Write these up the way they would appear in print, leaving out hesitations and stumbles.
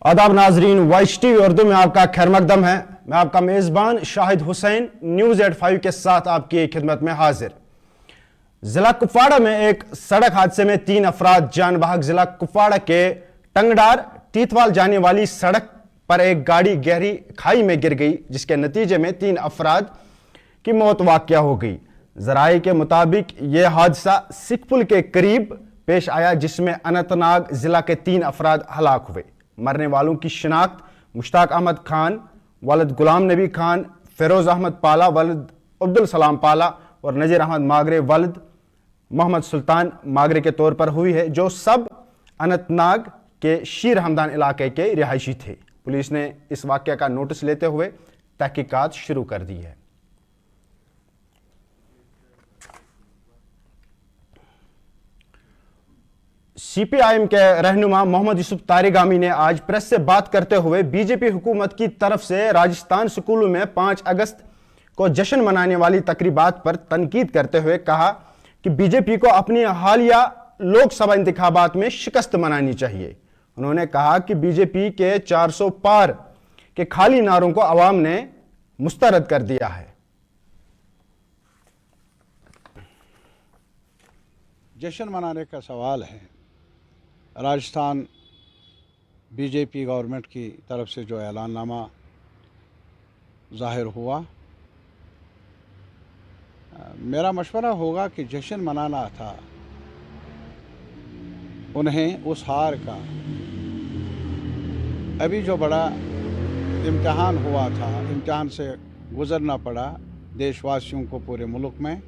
आदाब नाजरीन, vice TV Urdu में आपका खैर मकदम है। मैं आपका मेज़बान शाहिद हुसैन न्यूज़ 85 के साथ आपकी खिदमत में हाजिर। जिला कुपवाड़ा में एक सड़क हादसे में 3 अफराद जान बहक। जिला कुपवाड़ा के टंगडार टीथवाल जाने वाली सड़क पर एक गाड़ी गहरी खाई में गिर गई, जिसके नतीजे में 3 अफराद की मौत वाक़या हो गई। ज़राए के मुताबिक यह हादसा सिकपुल के करीब पेश आया, जिसमें अनंतनाग जिला के 3 अफराद हलाक हुए। मरने वालों की शिनाख्त मुश्ताक अहमद खान वलद गुलाम नबी खान, फिरोज अहमद पाला वलद अब्दुल सलाम पाला और नज़ीर अहमद मागरे वलद मोहम्मद सुल्तान मागरे के तौर पर हुई है, जो सब अनंतनाग के शीर हमदान इलाके के रिहायशी थे। पुलिस ने इस वाक़या का नोटिस लेते हुए तहकीकात शुरू कर दी है। सीपीआईएम के रहनुमा मोहम्मद यूसुफ तारिगामी ने आज प्रेस से बात करते हुए बीजेपी हुकूमत की तरफ से राजस्थान स्कूलों में 5 अगस्त को जश्न मनाने वाली तकरीबात पर तनकीद करते हुए कहा कि बीजेपी को अपनी हालिया लोकसभा इंतखाबात में शिकस्त मनानी चाहिए। उन्होंने कहा कि बीजेपी के 400 पार के खाली नारों को अवाम ने मुस्तरद कर दिया है। जश्न मनाने का सवाल है। राजस्थान बीजेपी गवर्नमेंट की तरफ से जो ऐलाननामा ज़ाहिर हुआ, मेरा मशवरा होगा कि जश्न मनाना था उन्हें उस हार का। अभी जो बड़ा इम्तिहान हुआ था, इम्तिहान से गुज़रना पड़ा देशवासियों को पूरे मुल्क में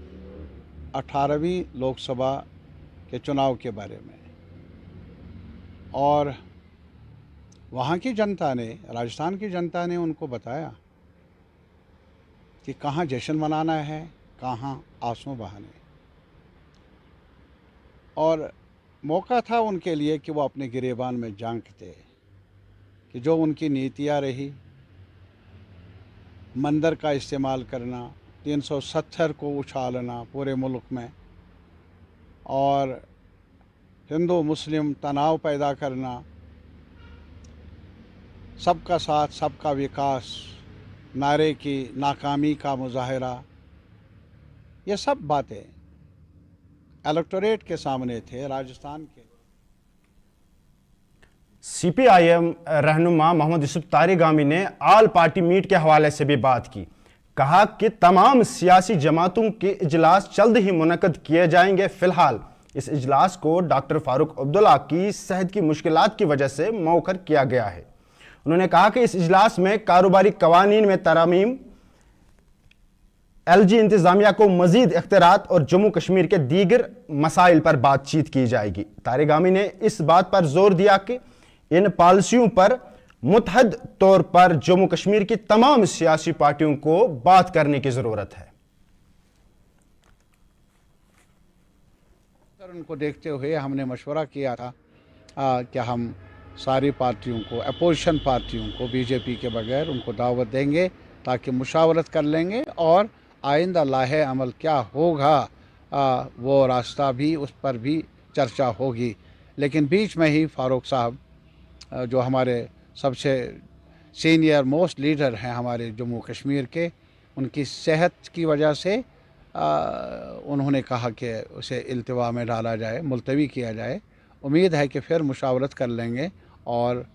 18वीं लोकसभा के चुनाव के बारे में, और वहाँ की जनता ने, राजस्थान की जनता ने उनको बताया कि कहाँ जश्न मनाना है, कहाँ आंसू बहाने। और मौका था उनके लिए कि वो अपने गिरेबान में झांकते कि जो उनकी नीतियाँ रही, मंदिर का इस्तेमाल करना, 370 को उछालना पूरे मुल्क में, और हिंदू मुस्लिम तनाव पैदा करना, सबका साथ सबका विकास नारे की नाकामी का मुजाहरा, ये सब बातें इलेक्टोरेट के सामने थे राजस्थान के। सीपीआईएम रहनुमा मोहम्मद यूसुफ तारिगामी ने आल पार्टी मीट के हवाले से भी बात की। कहा कि तमाम सियासी जमातों के इजलास जल्द ही मुनक्कद किए जाएंगे। फिलहाल इस इजलास को डॉक्टर फारूक अब्दुल्ला की सेहत की मुश्किलात की वजह से मौखर किया गया है। उन्होंने कहा कि इस इजलास में कारोबारी कवानीन में तरमीम, एलजी इंतजामिया को मजीद इख्तियारात और जम्मू कश्मीर के दीगर मसाइल पर बातचीत की जाएगी। तारिगामी ने इस बात पर जोर दिया कि इन पॉलिसियों पर मुतहद तौर पर जम्मू कश्मीर की तमाम सियासी पार्टियों को बात करने की जरूरत है। उनको देखते हुए हमने मशवरा किया था कि हम सारी पार्टियों को, अपोजिशन पार्टियों को बीजेपी के बगैर उनको दावत देंगे ताकि मुशावरत कर लेंगे और आइंदा लाहे अमल क्या होगा वो रास्ता भी, उस पर भी चर्चा होगी। लेकिन बीच में ही फारूक साहब जो हमारे सबसे सीनियर मोस्ट लीडर हैं हमारे जम्मू कश्मीर के, उनकी सेहत की वजह से उन्होंने कहा कि उसे इल्तिवा में डाला जाए, मुलतवी किया जाए। उम्मीद है कि फिर मुशावरत कर लेंगे और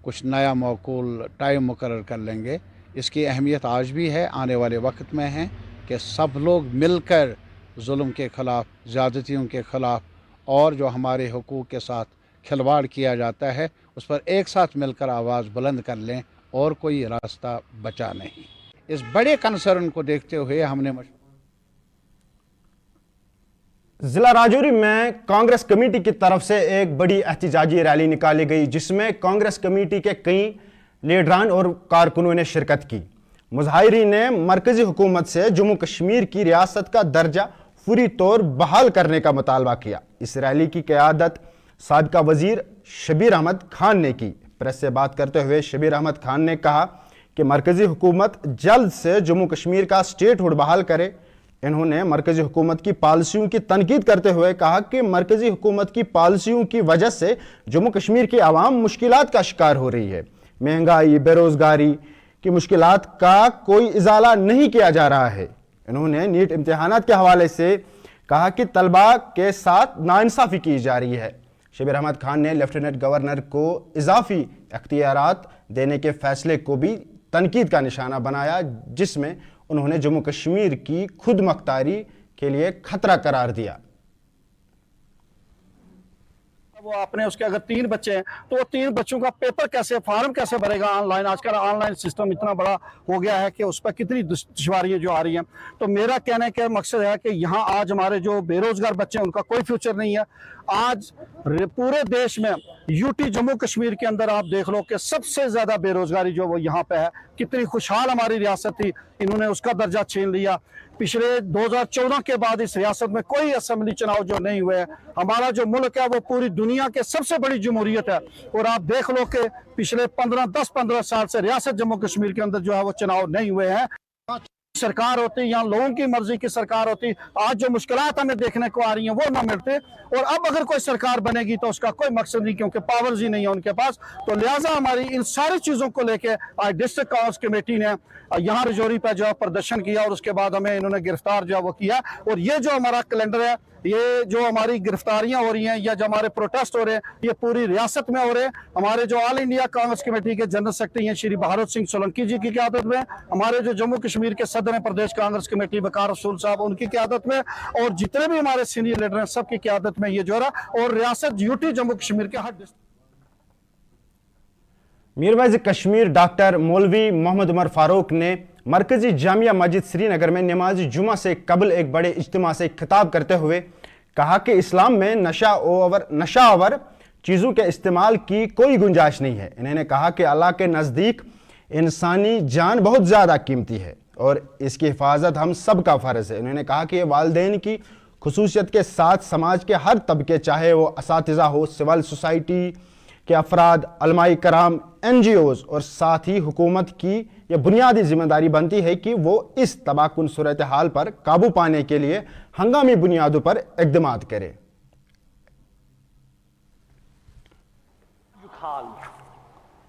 कुछ नया मौकूल टाइम मुकर्रर कर लेंगे। इसकी अहमियत आज भी है, आने वाले वक्त में है कि सब लोग मिलकर जुल्म के ख़िलाफ़, ज़्यादतियों के ख़िलाफ़ और जो हमारे हुकूक़ के साथ खिलवाड़ किया जाता है उस पर एक साथ मिलकर आवाज़ बुलंद कर लें, और कोई रास्ता बचा नहीं। इस बड़े कंसर्न को देखते हुए हमने जिला राजौरी में कांग्रेस कमेटी की तरफ से एक बड़ी एहतजाजी रैली निकाली गई, जिसमें कांग्रेस कमेटी के कई लीडरान और कारकुनों ने शिरकत की। मुजाहिरीन ने मरकजी हुकूमत से जम्मू कश्मीर की रियासत का दर्जा फौरी तौर बहाल करने का मुतालबा किया। इस रैली की क़यादत साबिका वजीर शबीर अहमद खान ने की। प्रेस से बात करते हुए शबीर अहमद खान ने कहा कि मरकजी हुकूमत जल्द से जम्मू कश्मीर का स्टेटहुड बहाल करे। इन्होंने मरकजी हुकूमत की पॉलिसियों की तनकीद करते हुए कहा कि मरकजी हुकूमत की पॉलिसियों की वजह से जम्मू कश्मीर की आवाम मुश्किलात का शिकार हो रही है। महंगाई, बेरोजगारी की मुश्किलात का कोई इजाला नहीं किया जा रहा है। इन्होंने नीट इम्तिहानात के हवाले से कहा कि तलबा के साथ नाइंसाफ़ी की जा रही है। शबीर अहमद खान ने लेफ्टिनेंट गवर्नर को इजाफी अख्तियारात देने के फैसले को भी तनकीद का निशाना बनाया, जिसमें उन्होंने जम्मू कश्मीर की खुद मुख्तारी के लिए खतरा करार दिया। वो आपने उसके अगर 3 बच्चे हैं तो वो 3 बच्चों का पेपर कैसे, फॉर्म कैसे भरेगा ऑनलाइन? आजकल ऑनलाइन सिस्टम इतना बड़ा हो गया है कि उस पर कितनी दुश्वारियां जो आ रही हैं। तो मेरा कहने का मकसद है कि यहाँ आज हमारे जो बेरोजगार बच्चे हैं उनका कोई फ्यूचर नहीं है। आज पूरे देश में यूटी जम्मू कश्मीर के अंदर आप देख लो कि सबसे ज्यादा बेरोजगारी जो वो यहाँ पे है। कितनी खुशहाल हमारी रियासत थी, इन्होंने उसका दर्जा छीन लिया। पिछले 2014 के बाद इस रियासत में कोई असेंबली चुनाव जो नहीं हुए। हमारा जो मुल्क है वो पूरी दुनिया के सबसे बड़ी जमहूरियत है, और आप देख लो कि पिछले 10-15 साल से रियासत जम्मू कश्मीर के अंदर जो है वो चुनाव नहीं हुए हैं। सरकार होती, यहाँ लोगों की मर्जी की सरकार होती, आज जो मुश्किलात हमें देखने को आ रही हैं वो ना मिलते। और अब अगर कोई सरकार बनेगी तो उसका कोई मकसद नहीं, क्योंकि पावर्स ही नहीं है उनके पास। तो लिहाजा हमारी इन सारी चीज़ों को लेके आज डिस्ट्रिक्ट कांग्रेस कमेटी ने यहाँ रजौरी पर जो है प्रदर्शन किया, और उसके बाद हमें इन्होंने गिरफ्तार जो है वो किया। और ये जो हमारा कैलेंडर है, ये जो हमारी गिरफ्तारियां हो रही हैं या जो हमारे प्रोटेस्ट हो रहे हैं, ये पूरी रियासत में हो रहे हैं। हमारे जो ऑल इंडिया कांग्रेस कमेटी के जनरल सेक्रेटरी हैं श्री भारत सिंह सोलंकी जी की क़यादत में, हमारे जो जम्मू कश्मीर के सदर प्रदेश कांग्रेस कमेटी वकार रसूल साहब उनकी क़यादत में, और जितने भी हमारे सीनियर लीडर हैं सबकी क़यादत में ये जो रहा। और रियासत यूटी जम्मू कश्मीर के हर डिस्ट्रिक्ट मीरवैज़ कश्मीर डॉक्टर मौलवी मोहम्मद उमर फारूक ने मरकजी जामिया मस्जिद श्रीनगर में नमाज जुमा से कबल एक बड़े इज्तिमा से खिताब करते हुए कहा कि इस्लाम में नशावर चीज़ों के इस्तेमाल की कोई गुंजाइश नहीं है। इन्होंने कहा कि अल्लाह के नज़दीक इंसानी जान बहुत ज़्यादा कीमती है और इसकी हिफाजत हम सब का फ़र्ज़ है। इन्होंने कहा कि वालिदैन की खुसूसियत के साथ समाज के हर तबके, चाहे वो असातिज़ा हो, सिविल सोसाइटी के अफराद, अलमाई कराम, NGOs और साथ ही हुकूमत की यह बुनियादी जिम्मेदारी बनती है कि वो इस तबाहकुन सूरत हाल पर काबू पाने के लिए हंगामी बुनियादों पर इक़दाम करे।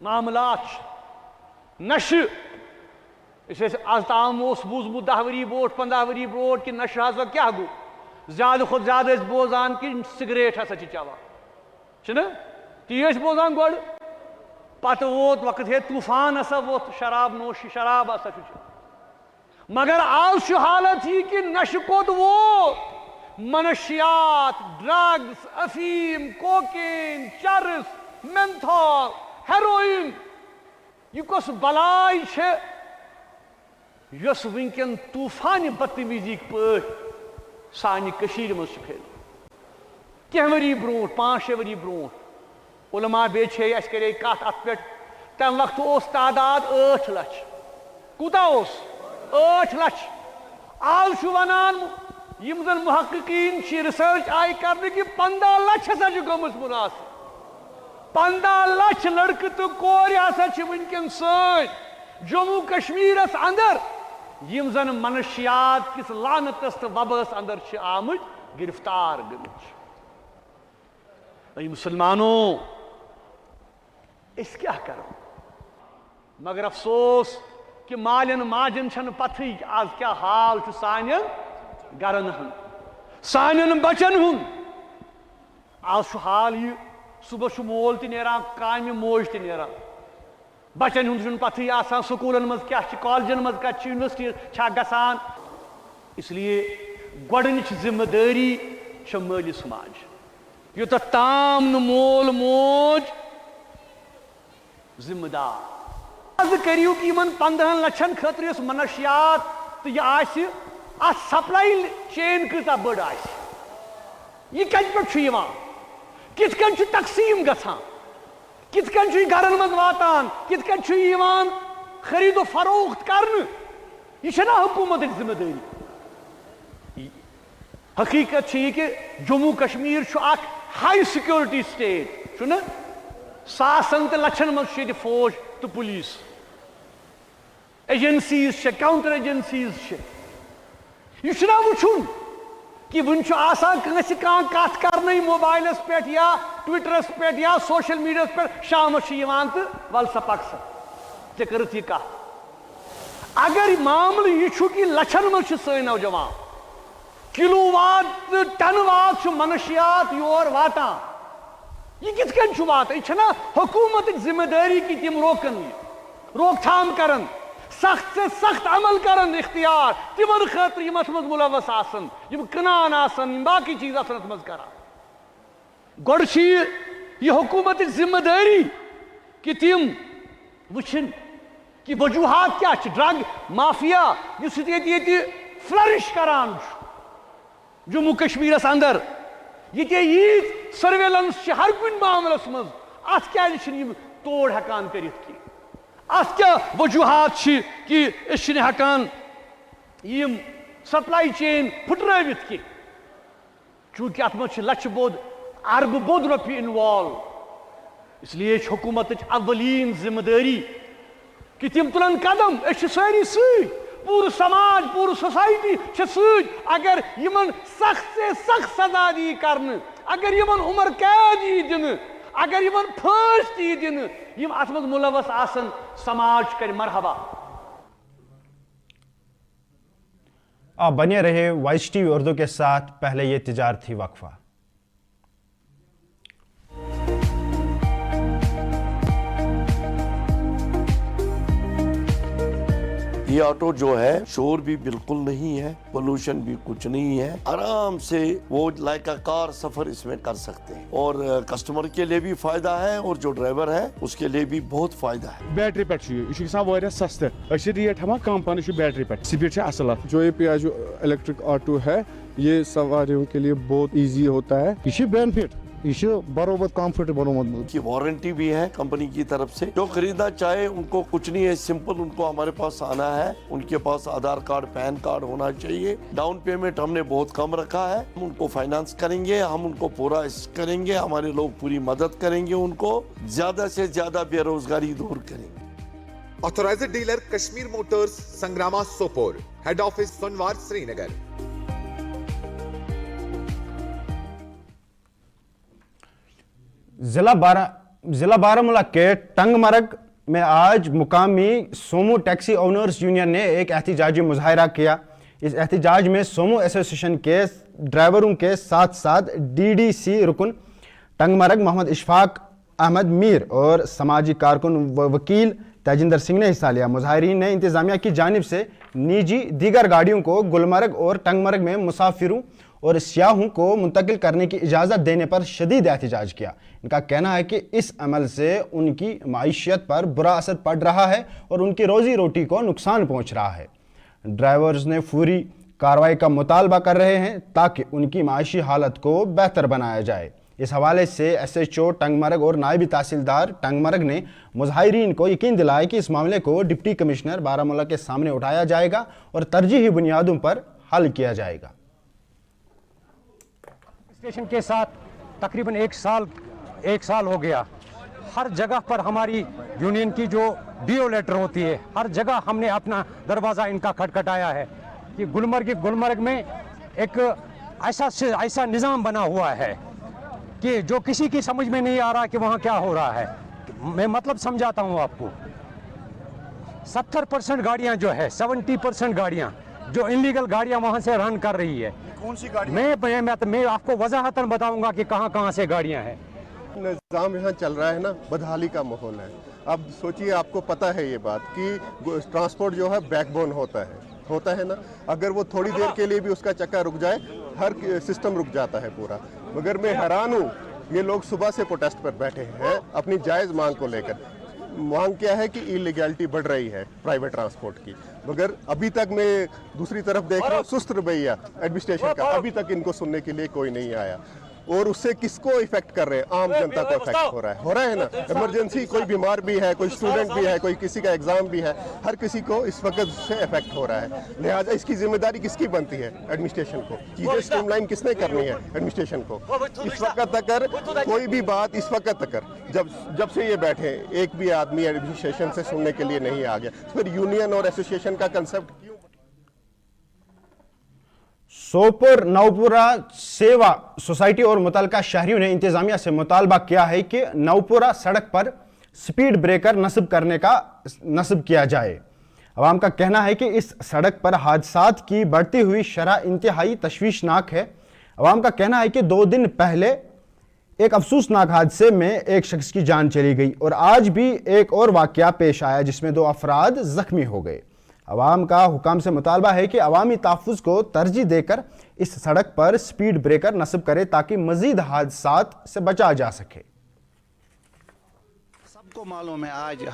मामलात नश आज ताम बूजमुत 10 वरी ब्रोट 15 वरी ब्रोट कि नश हसा क्या गो ज्यादा खुद ज्यादा बोजान कि सिगरेट हसा चवान ती बोजान गोड़ पत वोत वक्त है तूफान हसा वोत शराब नोशी शराब हसा मगर आज हालत ही कि नश कोत वो मनशियात, ड्रग्स, अफीम, कोकेन, चरस, मेंथॉल, हेरोइन यह कस बलाई यस वनकन तूफान बदतमीजी पे सानि कशीर मज फैल। कह वरी ब्रोट 5-6 वरी ब्रोट उलमा बेचे अस करे कत अत पे तम वक्त तादाद 8 लाख कूता 8 लाख। आज वनान यम जन मुहक्किकीन रिसर्च आय कर कि 15 लाख हसा गमत मुनासिब। 15 लाख लड़के तो कोर हसा वनकन सन जम्मू कश्मीर अंदर यम जन मनशियात किस लानतस तो वबस अंदर आमत गिरफ्तार गमत। मुसलमानों इस क्या करो, मगर अफसोस कि मालन माजन छन पथी आज क्या हाल सान गरन हन सान बचन हूं। आज हाल यह सुबह मोल तरान काम मोज तरान बचन हूं पथी आसान स्कूलन मज क्या कॉलेजन मज क्या यूनिवर्सिटी गसान। इसलिए गोडनिच जिम्मेदारी माली समाज यूत ताम न मोल मोज जिम्मेदार आज करियो कि 15 लाखन खतर मनशियात तो यह सप्लाई चेन कता बड़ यह कित कन तकसीम गसान, कित कन घरन मज वातान, कित कन खरीदो फरोख्त कर यह हुकूमत जिम्मेदारी। हकीकत यह कि Jammu Kashmir high security state न सासन तो लक्षन मज फौज तो पुलिस एजेंसीज काउंटर एजेंसीज यह वुन कि वन कत कर मोबाइलस पे या ٹویٹرس پہ یا سوشل میڈیا پہ شام تو ول سا پکسا ٹھیک یہ کت اگر معاملہ یہ کہ لچھن من سن نوجوان کلو وات ٹن وات منشیات یور واتان یہ کت کن واتان یہ چھنا حکومت ذمہ داری کی تم روکن روک تھام کرن سخت سے سخت عمل کرن اختیار تمن خاطر یم ات مز ملوث آسن یم کنان آسن یم باقی چیز آسن ات مز کران گوڑ یہ حکومت ذمہ داری کہ تم وچھن کہ وجوہات کیا ڈرگ مافیا اس فلرش کران جموں کشمیرس اندر یہ سرویلنس ہر کن معاملس مز ات کیا توڑ ہکان کرت کی ات کیا وجوہات کہ اس ہکان یم سپلائی چین پھٹرٲوِتھ کی چونکہ ات مز لچھ بود ارب بود رۄپیہِ انوالو اس لیے حکومت اولین ذمہ داری کہ تم تلن قدم ساری پور سماج پور سوسائٹی ست اگر یمن سخت سے سخت سزا دی کرن اگر یمن عمر قید یہ دن اگر یمن پھانس یہ دن یم ات مز ملوث آسن سماج کر مرحبا. آپ بنے رہے وائس ٹی وی اردو کے ساتھ. پہلے یہ تجارتی وقفہ. یہ آٹو جو ہے شور بھی بالکل نہیں ہے, پولوشن بھی کچھ نہیں ہے, آرام سے وہ لائک کار سفر اس میں کر سکتے ہیں اور کسٹمر کے لیے بھی فائدہ ہے اور جو ڈرائیور ہے اس کے لیے بھی بہت فائدہ ہے. بیٹری پہ یہ سستہ ریٹ ہما کم پہن بیٹری پہ سپیڈ اصل. جو یہ پیاجو الیکٹرک آٹو ہے یہ سواریوں کے لیے بہت ایزی ہوتا ہے. یہ بینیفٹ یہ برابر کمفرٹیبل کی وارنٹی بھی ہے کمپنی کی طرف سے. جو خریدنا چاہے ان کو کچھ نہیں ہے, سمپل ان کو ہمارے پاس آنا ہے, ان کے پاس آدھار کارڈ پین کارڈ ہونا چاہیے. ڈاؤن پیمنٹ ہم نے بہت کم رکھا ہے, ہم ان کو فائنانس کریں گے, ہم ان کو پورا کریں گے, ہمارے لوگ پوری مدد کریں گے, ان کو زیادہ سے زیادہ بے روزگاری دور کریں گے. Authorized dealer Kashmir Motors, Sangrama Sopor, Head Office Sonwar, Srinagar. ضلع بارہمولہ کے ٹنگ مرگ میں آج مقامی سومو ٹیکسی اونرز یونین نے ایک احتجاجی مظاہرہ کیا. اس احتجاج میں سومو ایسوسیشن کے ڈرائیوروں کے ساتھ ساتھ DDC رکن ٹنگ مرگ محمد اشفاق احمد میر اور سماجی کارکن وکیل تیجندر سنگھ نے حصہ لیا. مظاہرین نے انتظامیہ کی جانب سے نجی دیگر گاڑیوں کو گلمرگ اور ٹنگ مرگ میں مسافروں اور سیاحوں کو منتقل کرنے کی اجازت دینے پر شدید احتجاج کیا. ان کا کہنا ہے کہ اس عمل سے ان کی معیشت پر برا اثر پڑ رہا ہے اور ان کی روزی روٹی کو نقصان پہنچ رہا ہے. ڈرائیورز نے فوری کارروائی کا مطالبہ کر رہے ہیں تاکہ ان کی معاشی حالت کو بہتر بنایا جائے. اس حوالے سے SHO ٹنگ مرگ اور نائب تحصیلدار ٹنگ مرگ نے مظاہرین کو یقین دلایا کہ اس معاملے کو ڈپٹی کمشنر بارہمولہ کے سامنے اٹھایا جائے گا اور ترجیحی بنیادوں پر حل کیا جائے گا. اسٹیشن کے ساتھ تقریباً ایک سال ہو گیا. ہر جگہ پر ہماری یونین کی جو ڈیو لیٹر ہوتی ہے ہر جگہ ہم نے اپنا دروازہ ان کا کھٹکھٹایا ہے کہ گلمرگ میں ایک ایسا نظام بنا ہوا ہے کہ جو کسی کی سمجھ میں نہیں آ رہا کہ وہاں کیا ہو رہا ہے. میں مطلب سمجھاتا ہوں آپ کو. 70% گاڑیاں جو ہے 70% گاڑیاں جو انلیگل گاڑیاں وہاں سے رن کر رہی ہے. کون سی گاڑی؟ میں آپ کو وضاحتاً بتاؤں گا کہ کہاں سے گاڑیاں ہیں. نظام یہاں چل رہا ہے نا, بدحالی کا ماحول ہے. اب سوچئے, آپ کو پتہ ہے یہ بات کہ ٹرانسپورٹ جو ہے بیک بون ہوتا ہے نا. اگر وہ تھوڑی دیر کے لیے بھی اس کا چکا رک جائے ہر سسٹم رک جاتا ہے پورا. مگر میں حیران ہوں, یہ لوگ صبح سے پروٹیسٹ پر بیٹھے ہیں اپنی جائز مانگ کو لے کر. مانگ کیا ہے کہ ایلیگیلٹی بڑھ رہی ہے پرائیویٹ ٹرانسپورٹ کی. مگر ابھی تک میں دوسری طرف دیکھ رہا ہوں سست رویہ ایڈمنسٹریشن کا, ابھی تک ان کو سننے کے لیے کوئی نہیں آیا. اور اس سے کس کو افیکٹ کر رہے ہیں؟ عام جنتا کو افیکٹ ہو رہا ہے نا. ایمرجنسی, کوئی بیمار بھی ہے, کوئی اسٹوڈنٹ بھی ہے, کوئی کسی کا ایگزام بھی ہے, ہر کسی کو اس وقت اس سے افیکٹ ہو رہا ہے. لہٰذا اس کی ذمہ داری کس کی بنتی ہے؟ ایڈمنسٹریشن کو. چیزیں اسٹریم لائن کس نے کرنی ہے؟ ایڈمنسٹریشن کو. اس وقت تک کوئی بھی بات اس وقت تک جب سے یہ بیٹھے ایک بھی آدمی ایڈمنسٹریشن سے سننے کے لیے نہیں آ گیا. پھر یونین اور ایسوسیشن کا کنسپٹ کیوں؟ سوپور نوپورہ सेवा सोसाइटी और मुतलका शहरियों ने इंतजामिया से मुतालबा किया है कि नवपुरा सड़क पर स्पीड ब्रेकर नस्ब किया जाए। अवाम का कहना है कि इस सड़क पर हादसात की बढ़ती हुई शरह इंतहाई तशवीशनाक है। अवाम का कहना है कि 2 दिन पहले एक अफसोसनाक हादसे में एक शख्स की जान चली गई और आज भी एक और वाकया पेश आया जिसमें 2 अफराद जख्मी हो गए। अवाम का हुकाम से मुतालबा है कि अवामी तहफ़्फ़ुज़ को तरजीह देकर इस सड़क पर स्पीड ब्रेकर नस्ब करे ताकि मज़ीद हादसात से बचा जा सके। सबको मालूम है आज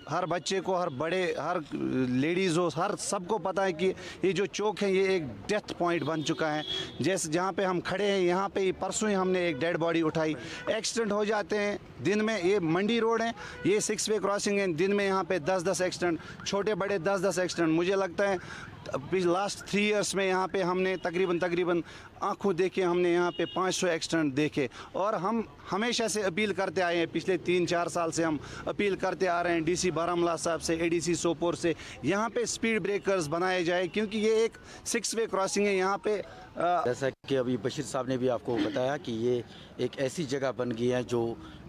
हर बच्चे को, हर बड़े, हर लेडीज़ हो, हर सबको पता है कि ये जो चौक है ये एक डेथ पॉइंट बन चुका है। जैसे जहाँ पे हम खड़े हैं यहाँ पे परसों ही हमने एक डेड बॉडी उठाई। एक्सीडेंट हो जाते हैं दिन में, ये मंडी रोड है, ये 6 वे क्रॉसिंग है, दिन में यहाँ पे 10-10 एक्सीडेंट, छोटे बड़े 10-10 एक्सीडेंट। मुझे लगता है लास्ट 3 इयर्स में यहाँ पे हमने तकरीबन आंखों देखे हमने यहाँ पे 500 एक्सीडेंट देखे। और हम हमेशा से अपील करते आए हैं, पिछले 3-4 साल से हम अपील करते आ रहे हैं डीसी बारामूला साहब से, एडीसी सोपोर से, यहाँ पे स्पीड ब्रेकर्स बनाए जाए क्योंकि ये एक 6 वे क्रॉसिंग है। यहाँ पे जैसा कि अभी बशीर साहब ने भी आपको बताया कि ये एक ऐसी जगह बन गई है जो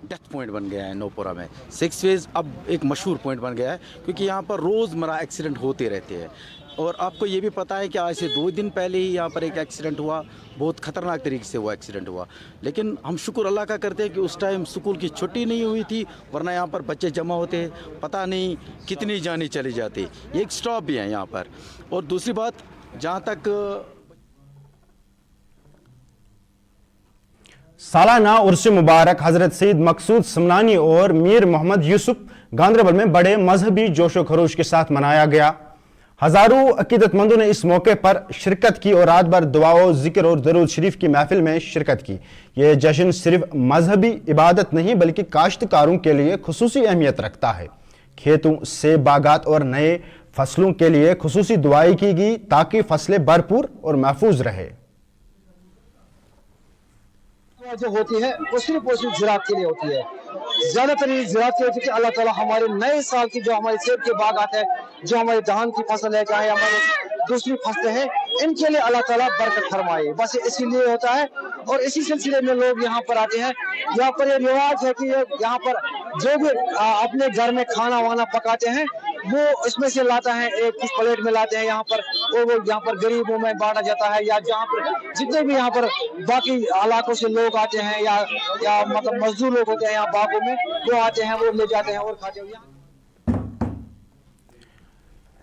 डेथ पॉइंट बन गया है नवपुरा में। 6 वेज अब एक मशहूर पॉइंट बन गया है क्योंकि यहाँ पर रोज़मर्रा एक्सीडेंट होते रहते हैं। और आपको ये भी पता है कि आज से 2 दिन पहले ही यहाँ पर एक एक्सीडेंट हुआ, बहुत ख़तरनाक तरीके से वो एक्सीडेंट हुआ। लेकिन हम शुक्र अल्लाह का करते हैं कि उस टाइम स्कूल की छुट्टी नहीं हुई थी, वरना यहाँ पर बच्चे जमा होते, पता नहीं कितनी जानें चली जाती। ये एक स्टॉप भी है यहाँ पर। और दूसरी बात, जहाँ तक सालाना उर्स मुबारक हजरत सईद मकसूद समनानी और मीर मोहम्मद यूसुफ गांधरबल में बड़े मजहबी जोशो खरोश के साथ मनाया गया। हजारों अकीदतमंदों ने इस मौके पर शिरकत की और रात भर दुआओं, जिक्र और दरूद शरीफ की महफिल में शिरकत की। यह जश्न सिर्फ मजहबी इबादत नहीं बल्कि काश्तकारों के लिए खुसूसी अहमियत रखता है। खेतों, सेब बागात और नए फसलों के लिए खुसूसी दुआएं की गई ताकि फसलें भरपूर और महफूज रहे। जो होती है वो सिर्फ ज़राअत के लिए होती है, ज़्यादातर ज़राअत की होती है कि अल्लाह ताला हमारे नए साल की जो हमारे सेब के बागात है, जो हमारे धान की फसल है, चाहे हमारे दूसरी फसलें हैं, इनके लिए अल्लाह ताला बरकत फरमाए, बस इसीलिए होता है। और इसी सिलसिले में लोग यहाँ पर आते हैं। यहाँ पर ये रिवाज है कि यहाँ पर जो भी अपने घर में खाना वाना पकाते हैं वो इसमें से लाता है, एक कुछ प्लेट में लाते हैं यहाँ पर, वो यहाँ पर गरीबों में बांटा जाता है, या जहाँ पर जितने भी यहाँ पर बाकी इलाकों से लोग आते हैं या मतलब मजदूर लोग होते हैं यहाँ बागों में, वो आते हैं, वो ले जाते हैं और खाते हैं।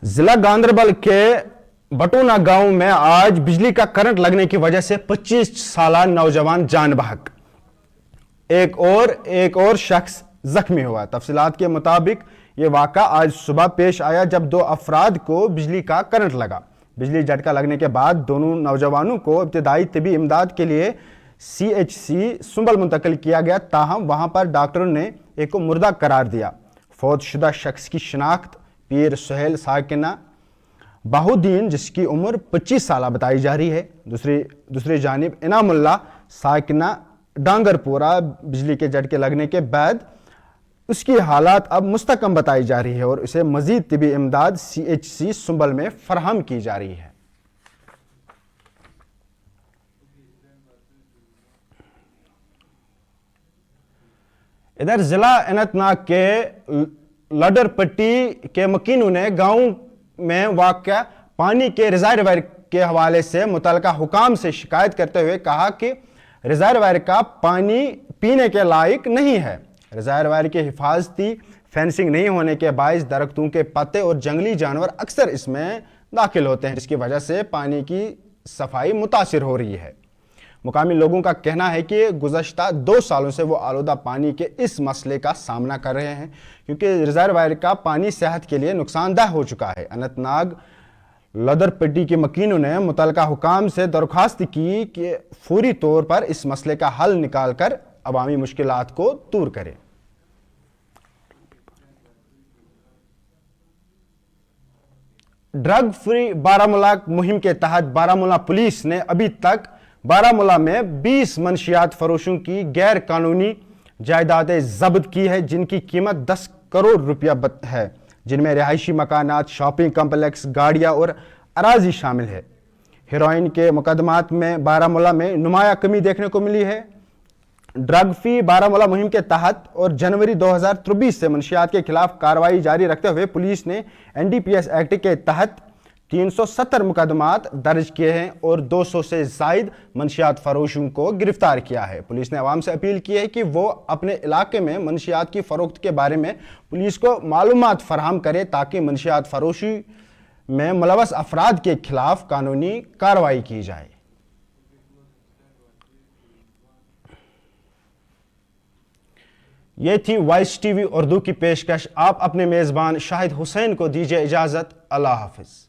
जिला गांधरबल के बटूना गांव में आज बिजली का करंट लगने की वजह से 25 साला नौजवान जान बहक, एक और शख्स जख्मी हुआ। तफसीलात के मुताबिक ये वाक़ा आज सुबह पेश आया जब 2 अफराद को बिजली का करंट लगा। बिजली झटका लगने के बाद दोनों नौजवानों को इब्तिदाई तिबी इमदाद के लिए CHC सुंबल मुंतकिल किया गया, ताहम वहां पर डॉक्टरों ने एक को मुर्दा करार दिया। फौतशुदा शख्स की शिनाख्त पीर सुहेल साकिना बाहुद्दीन जिसकी उम्र 25 साल बताई जा रही है। दूसरी जानिब इनामुल्लाह साकिना डांगरपुरा बिजली के झटके लगने के बाद उसकी हालात अब मुस्तकम बताई जा रही है और उसे मजीद तिबी इमदाद CHC सुंबल में फराहम की जा रही है। इधर जिला अनंतनाग के लडरपट्टी के मकीनों ने गांव में वाक़या पानी के रिजर्वायर के हवाले से मुतलका हुकाम से शिकायत करते हुए कहा कि रिजर्वायर का पानी पीने के लायक नहीं है। रिजर्वायर की हिफाजती फेंसिंग नहीं होने के बायस दरख्तों के पत्ते और जंगली जानवर अक्सर इसमें दाखिल होते हैं, जिसकी वजह से पानी की सफाई मुतासिर हो रही है। मुकामी लोगों का कहना है कि गुज़श्ता 2 सालों से वो आलूदा पानी के इस मसले का सामना कर रहे हैं क्योंकि रिजर्वायर का पानी सेहत के लिए नुकसानदेह हो चुका है। अनंतनाग लदरपट्टी के मकीनों ने मुतलका हुकाम से दरख्वास्त की कि फौरी तौर पर इस मसले का हल निकाल कर अवामी मुश्किलात को दूर करें। ड्रग फ्री बारामूला मुहिम के तहत बारामूला पुलिस ने अभी तक बारामूला में 20 मनशियात फरोशों की गैर कानूनी जायदादें जब्त की है जिनकी कीमत 10 करोड़ रुपया है, जिनमें रिहायशी मकानात, शॉपिंग कम्प्लेक्स, गाड़ियां और अराजी शामिल है। हेरोइन के मुकदमात में बारामूला में नुमाया कमी देखने को मिली है। ड्रग फ्री बारामूला मुहिम के तहत और जनवरी 2023 से मंशियात के खिलाफ कार्रवाई जारी रखते हुए पुलिस ने NDPS एक्ट के तहत 370 मुकदमात दर्ज किए हैं और 200 से जायद मंशियात फरोशों को गिरफ्तार किया है। पुलिस ने आवाम से अपील की है कि वो अपने इलाके में मंशियात की फरोख्त के बारे में पुलिस को मालूमात फराहम करे ताकि मंशियात फरोशी में मुलव्वस अफराद के खिलाफ कानूनी कार्रवाई की जाए। ये थी वॉइस टीवी उर्दू की पेशकश। आप अपने मेज़बान शाहिद हुसैन को दीजिए इजाज़त। अल्लाह हाफिज़।